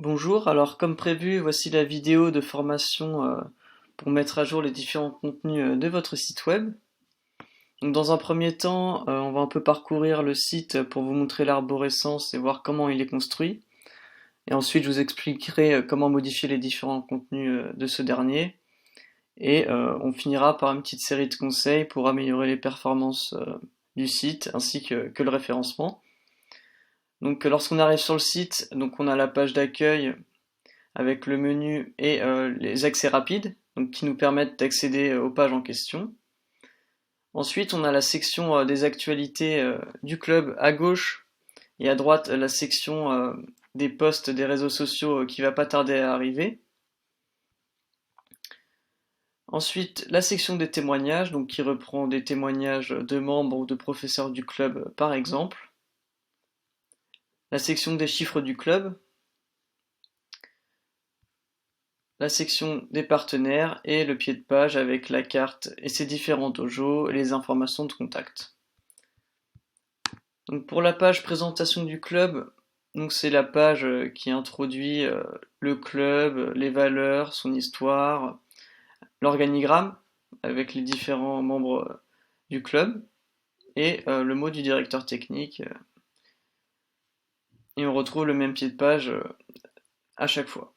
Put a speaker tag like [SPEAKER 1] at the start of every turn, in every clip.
[SPEAKER 1] Bonjour, alors comme prévu, voici la vidéo de formation pour mettre à jour les différents contenus de votre site web. Donc, dans un premier temps, on va un peu parcourir le site pour vous montrer l'arborescence et voir comment il est construit. Et ensuite, je vous expliquerai comment modifier les différents contenus de ce dernier. Et on finira par une petite série de conseils pour améliorer les performances du site ainsi que le référencement. Donc lorsqu'on arrive sur le site, donc on a la page d'accueil avec le menu et les accès rapides, donc qui nous permettent d'accéder aux pages en question. Ensuite, on a la section des actualités du club à gauche et à droite la section des posts des réseaux sociaux qui va pas tarder à arriver. Ensuite, la section des témoignages, donc qui reprend des témoignages de membres ou de professeurs du club par exemple. La section des chiffres du club, la section des partenaires et le pied de page avec la carte et ses différents dojos et les informations de contact. Donc pour la page présentation du club, donc c'est la page qui introduit le club, les valeurs, son histoire, l'organigramme avec les différents membres du club et le mot du directeur technique. Et on retrouve le même pied de page à chaque fois.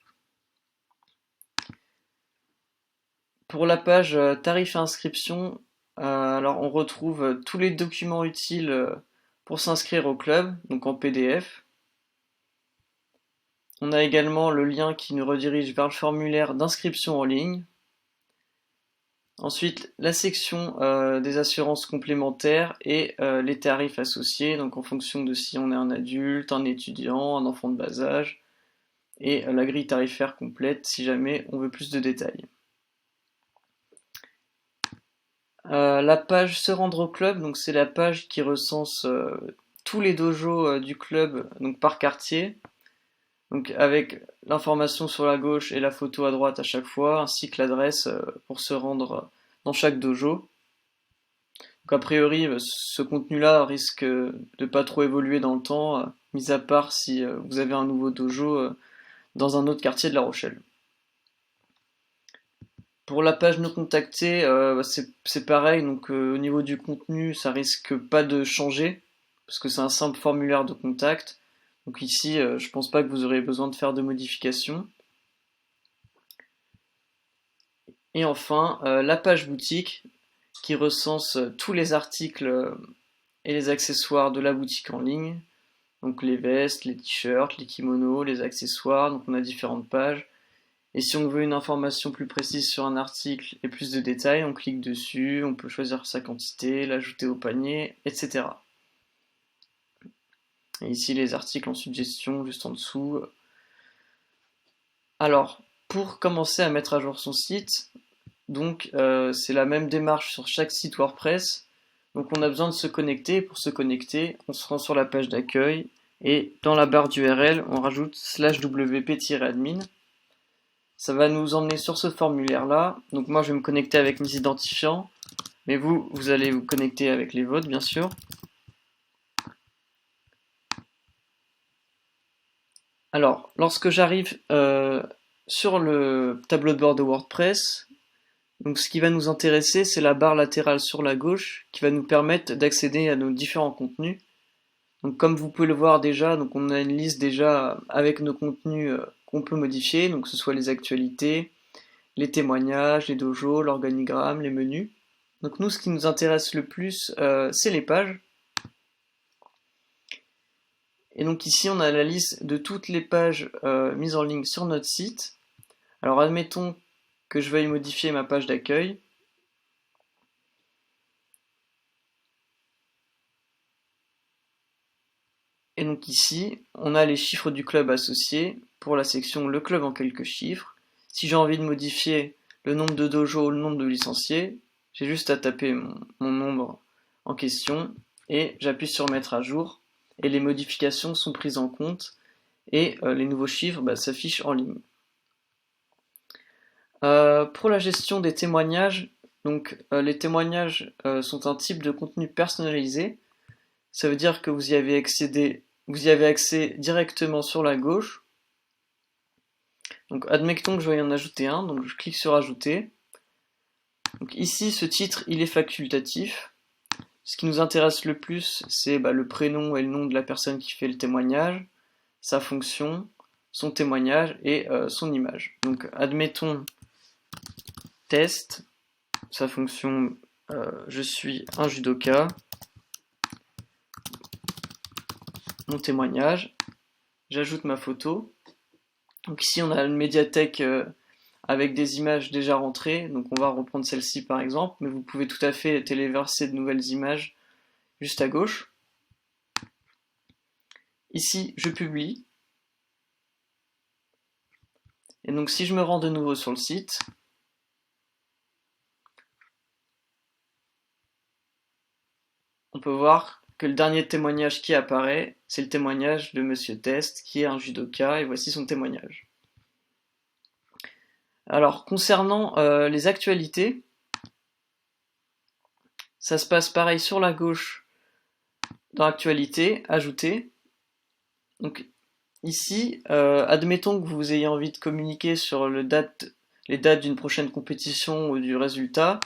[SPEAKER 1] Pour la page tarif et inscription, alors on retrouve tous les documents utiles pour s'inscrire au club, donc en PDF. On a également le lien qui nous redirige vers le formulaire d'inscription en ligne. Ensuite, la section des assurances complémentaires et les tarifs associés, donc en fonction de si on est un adulte, un étudiant, un enfant de bas âge, et la grille tarifaire complète si jamais on veut plus de détails. La page se rendre au club, donc c'est la page qui recense tous les dojos du club, donc par quartier, donc avec l'information sur la gauche et la photo à droite à chaque fois, ainsi que l'adresse pour se rendre dans chaque dojo. Donc a priori, ce contenu-là risque de pas trop évoluer dans le temps, mis à part si vous avez un nouveau dojo dans un autre quartier de La Rochelle. Pour la page nous contacter, c'est pareil, donc au niveau du contenu, ça risque pas de changer, parce que c'est un simple formulaire de contact. Donc ici, je pense pas que vous aurez besoin de faire de modifications. Et enfin, la page boutique, qui recense tous les articles et les accessoires de la boutique en ligne. Donc les vestes, les t-shirts, les kimonos, les accessoires, donc on a différentes pages. Et si on veut une information plus précise sur un article et plus de détails, on clique dessus, on peut choisir sa quantité, l'ajouter au panier, etc. Et ici les articles en suggestion juste en dessous. Alors, pour commencer à mettre à jour son site, donc c'est la même démarche sur chaque site WordPress. Donc on a besoin de se connecter. Pour se connecter, on se rend sur la page d'accueil et dans la barre d'URL, on rajoute /wp-admin. Ça va nous emmener sur ce formulaire-là. Donc moi, je vais me connecter avec mes identifiants. Mais vous allez vous connecter avec les vôtres, bien sûr. Alors, lorsque j'arrive sur le tableau de bord de WordPress, donc ce qui va nous intéresser, c'est la barre latérale sur la gauche qui va nous permettre d'accéder à nos différents contenus. Donc comme vous pouvez le voir déjà, donc on a une liste déjà avec nos contenus qu'on peut modifier, donc que ce soit les actualités, les témoignages, les dojos, l'organigramme, les menus. Donc nous, ce qui nous intéresse le plus, c'est les pages. Et donc ici, on a la liste de toutes les pages mises en ligne sur notre site. Alors admettons que je veuille modifier ma page d'accueil. Et donc ici, on a les chiffres du club associés pour la section le club en quelques chiffres. Si j'ai envie de modifier le nombre de dojos ou le nombre de licenciés, j'ai juste à taper mon nombre en question et j'appuie sur mettre à jour et les modifications sont prises en compte et les nouveaux chiffres s'affichent en ligne. Pour la gestion des témoignages, donc les témoignages sont un type de contenu personnalisé. Ça veut dire que vous y avez accès directement sur la gauche. Donc admettons que je veuille en ajouter un, donc je clique sur ajouter. Donc ici ce titre il est facultatif. Ce qui nous intéresse le plus c'est le prénom et le nom de la personne qui fait le témoignage, sa fonction, son témoignage et son image. Donc admettons test, sa fonction je suis un judoka, mon témoignage, j'ajoute ma photo. Donc ici on a une médiathèque avec des images déjà rentrées, donc on va reprendre celle-ci par exemple, mais vous pouvez tout à fait téléverser de nouvelles images juste à gauche. Ici je publie, et donc si je me rends de nouveau sur le site, on peut voir que le dernier témoignage qui apparaît, c'est le témoignage de Monsieur Test, qui est un judoka, et voici son témoignage. Alors, concernant les actualités, ça se passe pareil sur la gauche dans Actualité, Ajouter. Donc ici, admettons que vous ayez envie de communiquer sur les dates d'une prochaine compétition ou du résultat.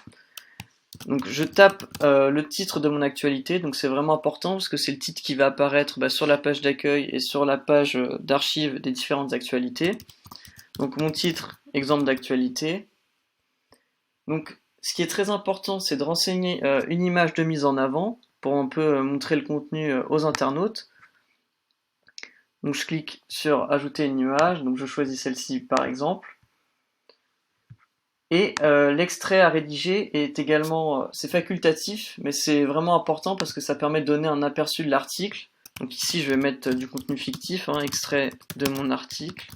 [SPEAKER 1] Donc je tape le titre de mon actualité, donc c'est vraiment important parce que c'est le titre qui va apparaître sur la page d'accueil et sur la page d'archives des différentes actualités. Donc mon titre, exemple d'actualité. Donc ce qui est très important, c'est de renseigner une image de mise en avant pour un peu montrer le contenu aux internautes. Donc je clique sur ajouter une image, donc je choisis celle-ci par exemple. Et l'extrait à rédiger est également, c'est facultatif, mais c'est vraiment important parce que ça permet de donner un aperçu de l'article. Donc ici je vais mettre du contenu fictif, extrait de mon article.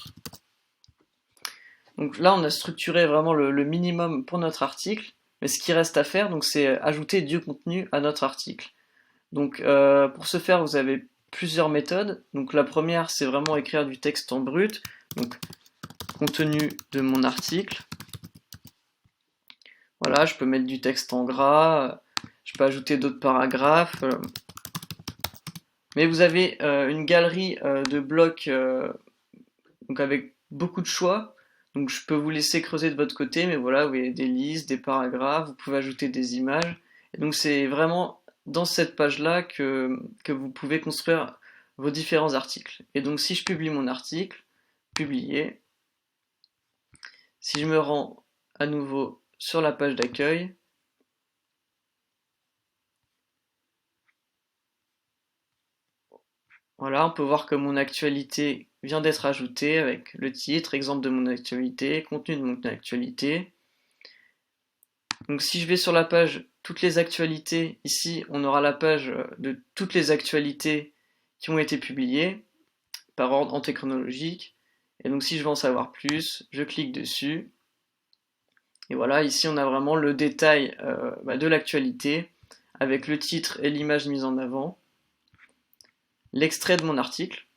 [SPEAKER 1] Donc là on a structuré vraiment le minimum pour notre article, mais ce qui reste à faire, donc c'est ajouter du contenu à notre article. Donc pour ce faire vous avez plusieurs méthodes. Donc la première c'est vraiment écrire du texte en brut, donc contenu de mon article. Voilà, je peux mettre du texte en gras, je peux ajouter d'autres paragraphes. Mais vous avez une galerie de blocs donc avec beaucoup de choix. Donc je peux vous laisser creuser de votre côté, mais voilà, vous avez des listes, des paragraphes, vous pouvez ajouter des images. Et donc c'est vraiment dans cette page-là que vous pouvez construire vos différents articles. Et donc si je publie mon article, publier, si je me rends à nouveau sur la page d'accueil, voilà, on peut voir que mon actualité vient d'être ajoutée avec le titre, exemple de mon actualité, contenu de mon actualité. Donc si je vais sur la page toutes les actualités, ici on aura la page de toutes les actualités qui ont été publiées par ordre antéchronologique. Et donc si je veux en savoir plus, je clique dessus. Et voilà, ici on a vraiment le détail de l'actualité avec le titre et l'image mise en avant, l'extrait de mon article,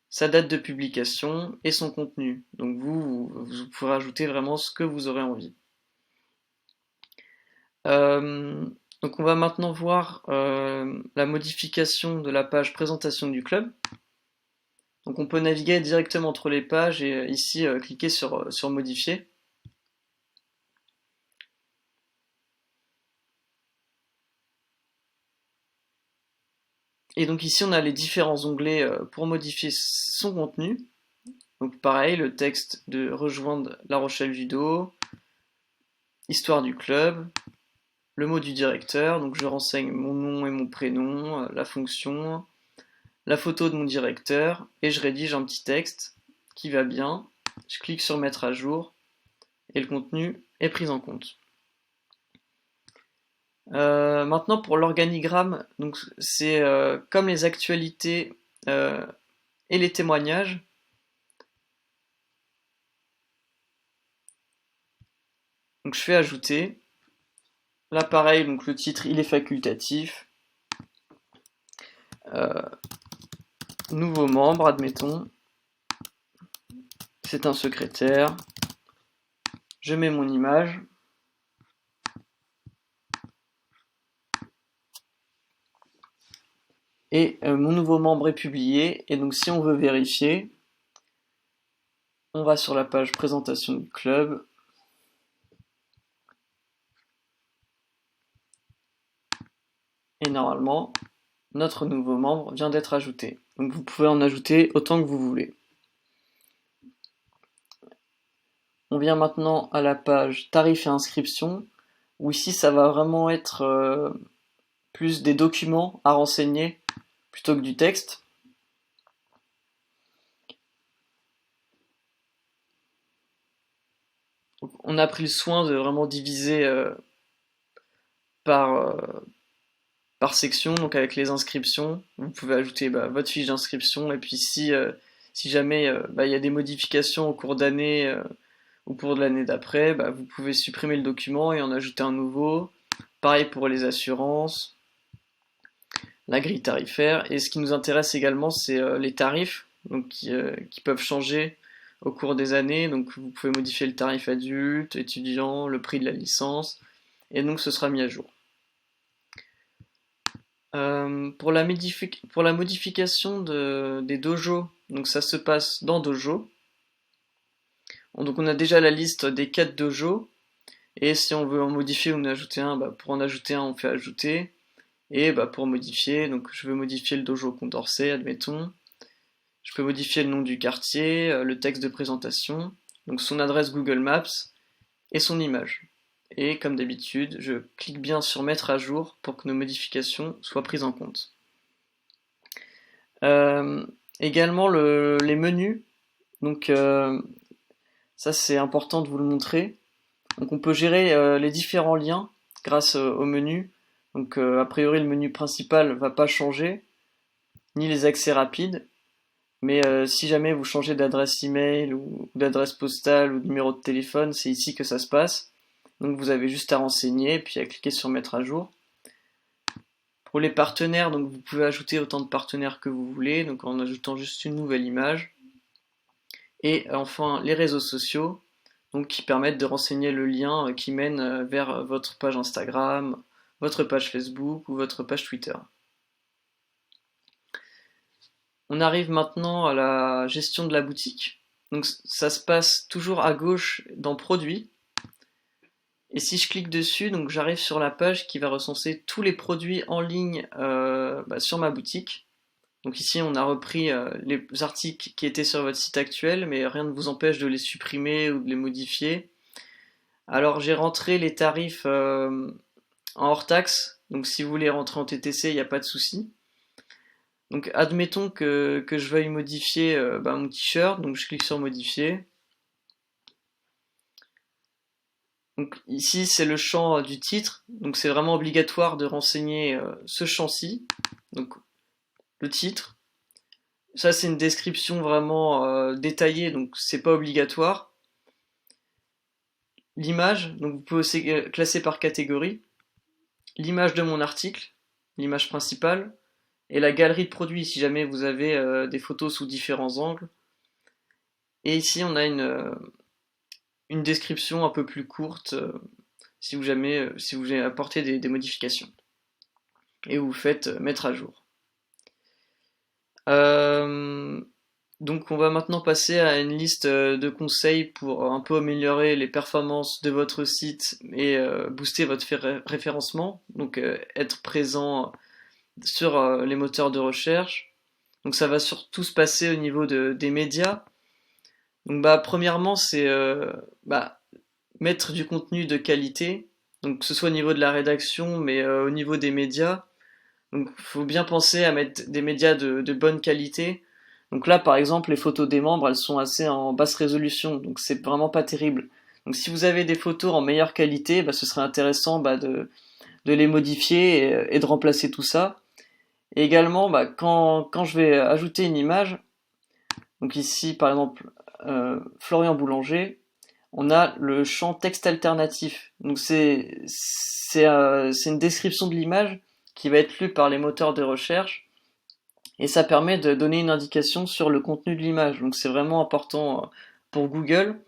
[SPEAKER 1] sa date de publication et son contenu. Donc vous pourrez ajouter vraiment ce que vous aurez envie. Donc on va maintenant voir la modification de la page présentation du club. Donc on peut naviguer directement entre les pages et ici cliquer sur modifier. Et donc ici on a les différents onglets pour modifier son contenu. Donc pareil, le texte de rejoindre La Rochelle Judo, histoire du club, le mot du directeur, donc je renseigne mon nom et mon prénom, la fonction, la photo de mon directeur, et je rédige un petit texte qui va bien. Je clique sur mettre à jour, et le contenu est pris en compte. Maintenant pour l'organigramme, donc c'est comme les actualités et les témoignages. Donc je fais ajouter. Là pareil, donc le titre il est facultatif. Nouveau membre, admettons. C'est un secrétaire. Je mets mon image. Et mon nouveau membre est publié. Et donc si on veut vérifier, On va sur la page présentation du club. Et normalement, notre nouveau membre vient d'être ajouté. Donc vous pouvez en ajouter autant que vous voulez. On vient maintenant à la page tarifs et inscriptions, où ici ça va vraiment être plus des documents à renseigner plutôt que du texte. Donc, on a pris le soin de vraiment diviser par, par section, donc avec les inscriptions. Vous pouvez ajouter votre fiche d'inscription, et puis si jamais il y a des modifications au cours d'année au cours de l'année d'après, vous pouvez supprimer le document et en ajouter un nouveau. Pareil pour les assurances, la grille tarifaire. Et ce qui nous intéresse également, c'est les tarifs donc, qui peuvent changer au cours des années. Donc vous pouvez modifier le tarif adulte, étudiant, le prix de la licence, et donc ce sera mis à jour. Pour la modification des dojos, donc ça se passe dans Dojo. Donc on a déjà la liste des 4 dojos, et si on veut en modifier ou en ajouter un, pour en ajouter un on fait ajouter, et pour modifier, donc je veux modifier le dojo Condorcet, admettons, je peux modifier le nom du quartier, le texte de présentation, donc son adresse Google Maps, et son image. Et comme d'habitude, je clique bien sur mettre à jour pour que nos modifications soient prises en compte. Également les menus, donc ça c'est important de vous le montrer. Donc on peut gérer les différents liens grâce au menu. Donc a priori le menu principal va pas changer, ni les accès rapides. Mais si jamais vous changez d'adresse email ou d'adresse postale ou de numéro de téléphone, c'est ici que ça se passe. Donc vous avez juste à renseigner puis à cliquer sur mettre à jour. Pour les partenaires, donc vous pouvez ajouter autant de partenaires que vous voulez, donc en ajoutant juste une nouvelle image. Et enfin les réseaux sociaux, donc qui permettent de renseigner le lien qui mène vers votre page Instagram, votre page Facebook ou votre page Twitter. On arrive maintenant à la gestion de la boutique. Donc ça se passe toujours à gauche dans Produits. Et si je clique dessus, donc j'arrive sur la page qui va recenser tous les produits en ligne sur ma boutique. Donc ici on a repris les articles qui étaient sur votre site actuel, mais rien ne vous empêche de les supprimer ou de les modifier. Alors j'ai rentré les tarifs en hors taxe, donc si vous voulez rentrer en TTC, il n'y a pas de souci. Donc admettons que je veuille modifier mon t-shirt, donc je clique sur modifier. Donc ici c'est le champ du titre, donc c'est vraiment obligatoire de renseigner ce champ-ci, donc le titre. Ça c'est une description vraiment détaillée, donc c'est pas obligatoire. L'image, donc vous pouvez aussi classer par catégorie. L'image de mon article, l'image principale, et la galerie de produits si jamais vous avez des photos sous différents angles. Et ici on a une description un peu plus courte si vous avez apporté des modifications. Et vous faites mettre à jour. Donc on va maintenant passer à une liste de conseils pour un peu améliorer les performances de votre site et booster votre référencement, donc être présent sur les moteurs de recherche. Donc ça va surtout se passer au niveau des médias. Donc premièrement c'est mettre du contenu de qualité, donc que ce soit au niveau de la rédaction mais au niveau des médias. Donc il faut bien penser à mettre des médias de bonne qualité. Donc là par exemple les photos des membres elles sont assez en basse résolution, donc c'est vraiment pas terrible. Donc si vous avez des photos en meilleure qualité, ce serait intéressant de les modifier et de remplacer tout ça. Et également quand je vais ajouter une image, donc ici par exemple Florian Boulanger, on a le champ texte alternatif. Donc c'est une description de l'image qui va être lue par les moteurs de recherche et ça permet de donner une indication sur le contenu de l'image. Donc c'est vraiment important pour Google.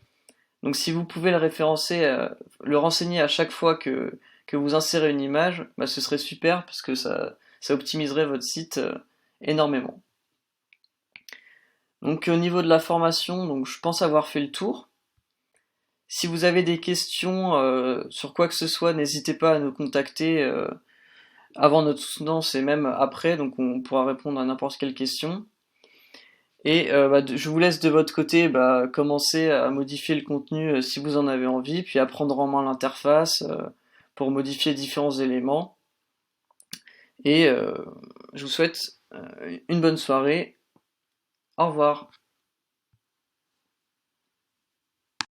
[SPEAKER 1] Donc si vous pouvez le référencer, le renseigner à chaque fois que vous insérez une image, ce serait super parce que ça optimiserait votre site énormément. Donc au niveau de la formation, donc je pense avoir fait le tour. Si vous avez des questions sur quoi que ce soit, n'hésitez pas à nous contacter avant notre soutenance et même après, donc on pourra répondre à n'importe quelle question. Et je vous laisse de votre côté commencer à modifier le contenu si vous en avez envie, puis à prendre en main l'interface pour modifier différents éléments. Et je vous souhaite une bonne soirée. Au revoir.